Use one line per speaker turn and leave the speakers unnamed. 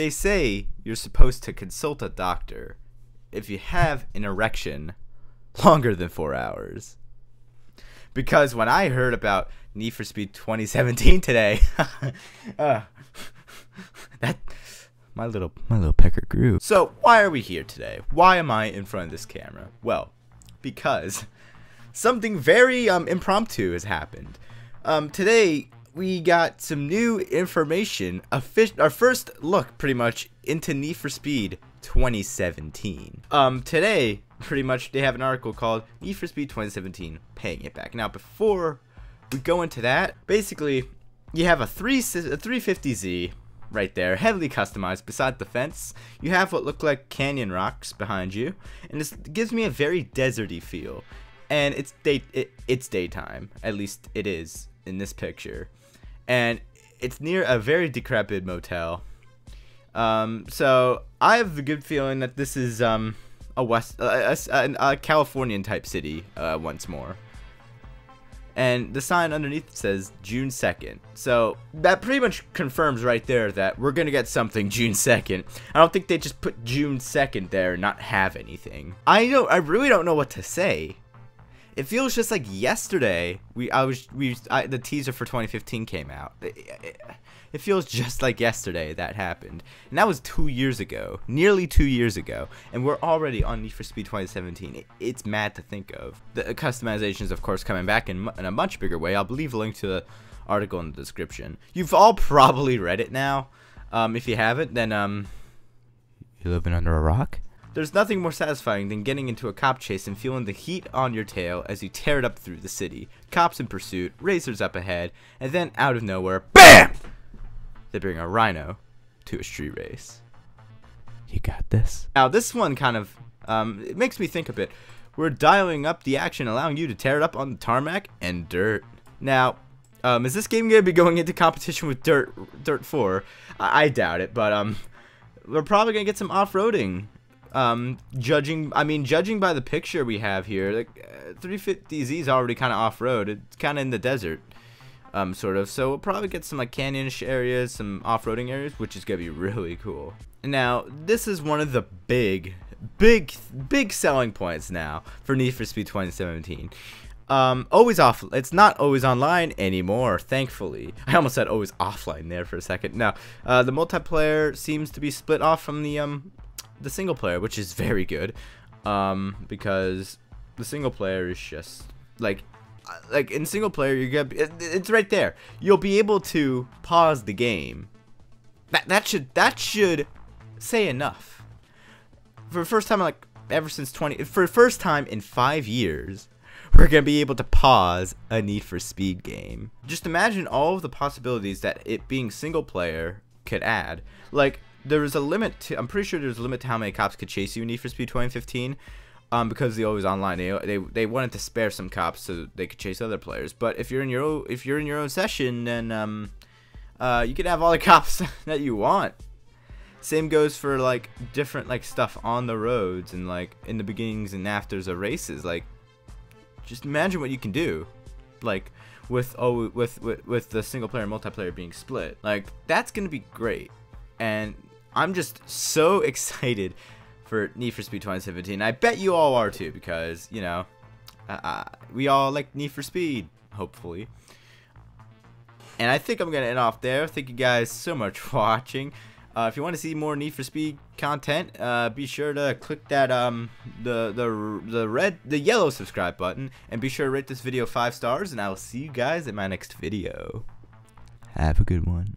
They say you're supposed to consult a doctor if you have an erection longer than 4 hours. Because when I heard about Need for Speed 2017 today, that my little pecker grew. So why are we here today? Why am I in front of this camera? Well, because something very impromptu has happened. Today we got some new information, our first look pretty much into Need for Speed 2017. Today pretty much they have an article called Need for Speed 2017 Paying It Back. Now before we go into that, basically you have a 350Z right there, heavily customized. Beside the fence, you have what look like canyon rocks behind you, and this gives me a very deserty feel. And it's daytime, at least it is in this picture, and it's near a very decrepit motel. So I have a good feeling that this is a Californian type city once more. And the sign underneath says June 2nd. So that pretty much confirms right there that we're going to get something June 2nd. I don't think they just put June 2nd there and not have anything. I really don't know what to say. It feels just like yesterday the teaser for 2015 came out. It feels just like yesterday that happened. And that was 2 years ago. Nearly 2 years ago. And we're already on Need for Speed 2017. It's mad to think of. The customizations, of course, coming back in a much bigger way. I'll leave a link to the article in the description. You've all probably read it now. If you haven't, then you're living under a rock? There's nothing more satisfying than getting into a cop chase and feeling the heat on your tail as you tear it up through the city. Cops in pursuit, racers up ahead, and then out of nowhere, BAM! They bring a rhino to a street race. You got this. Now this one kind of, it makes me think a bit. We're dialing up the action, allowing you to tear it up on the tarmac and dirt. Now, is this game going to be going into competition with Dirt 4? I doubt it, but we're probably going to get some off-roading. Judging by the picture we have here, like 350Z is already kind of off-road. It's kind of in the desert. Sort of, so we'll probably get some like canyon-ish areas, some off-roading areas, which is gonna be really cool. Now, this is one of the big selling points now for Need for Speed 2017. It's not always online anymore, thankfully. I almost said always offline there for a second. Now, the multiplayer seems to be split off from the single player, which is very good, because the single player is just like in single player, it's right there. You'll be able to pause the game. That should say enough. For the first time, like for the first time in 5 years, we're gonna be able to pause a Need for Speed game. Just imagine all of the possibilities that it being single player could add. Like there is a limit to. I'm pretty sure there's a limit to how many cops could chase you in Need for Speed 2015. Because they always online, they wanted to spare some cops so they could chase other players. But if you're in your own session, then you can have all the cops that you want. Same goes for like different like stuff on the roads and like in the beginnings and afters of races. Like, just imagine what you can do, like with the single player and multiplayer being split. Like that's gonna be great, and I'm just so excited for Need for Speed 2017. I bet you all are too, because you know we all like Need for Speed, hopefully. And I think I'm gonna end off there. Thank you guys so much for watching. If you want to see more Need for Speed content, be sure to click that the yellow subscribe button, and be sure to rate this video 5 stars. And I will see you guys in my next video. Have a good one.